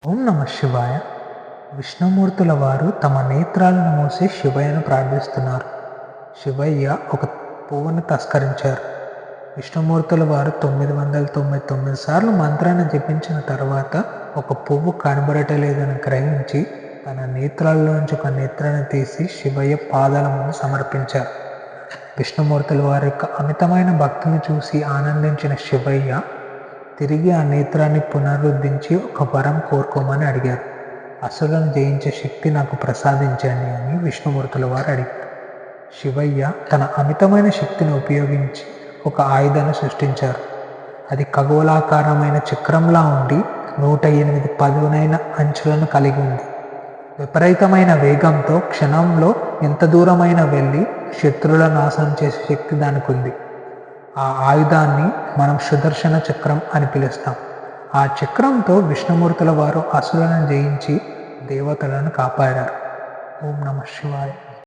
ఓం నమ శివాయ. విష్ణుమూర్తుల వారు తమ నేత్రాలను మూసి శివయ్యను ప్రార్థిస్తున్నారు. శివయ్య ఒక పువ్వును తస్కరించారు. విష్ణుమూర్తుల వారు 999 సార్లు మంత్రాన్ని జపించిన తర్వాత ఒక పువ్వు కనబడటలేదని గ్రహించి తన నేత్రాల్లోంచి ఒక నేత్రాన్ని తీసి శివయ్య పాదాల ముందు సమర్పించారు. విష్ణుమూర్తుల వారి యొక్క అమితమైన భక్తిని చూసి ఆనందించిన శివయ్య తిరిగి ఆ నేత్రాన్ని పునరుద్ధరించి ఒక వరం కోరుకోమని అడిగారు. అసురులను జయించే శక్తి నాకు ప్రసాదించండి అని విష్ణుమూర్తుల వారు అడిగారు. శివయ్య తన అమితమైన శక్తిని ఉపయోగించి ఒక ఆయుధాన్ని సృష్టించారు. అది ఖగోళాకారమైన చక్రంలా ఉండి 108 పదునైన అంచులను కలిగి ఉంది. విపరీతమైన వేగంతో క్షణంలో ఎంత దూరమైనా వెళ్ళి శత్రువుల నాశనం చేసే శక్తి దానికి ఉంది. ఆ ఆయుధాన్ని మనం సుదర్శన చక్రం అని పిలుస్తాం. ఆ చక్రంతో విష్ణుమూర్తుల వారు అసురులను జయించి దేవతలను కాపాడారు. ఓం నమ శివాయ.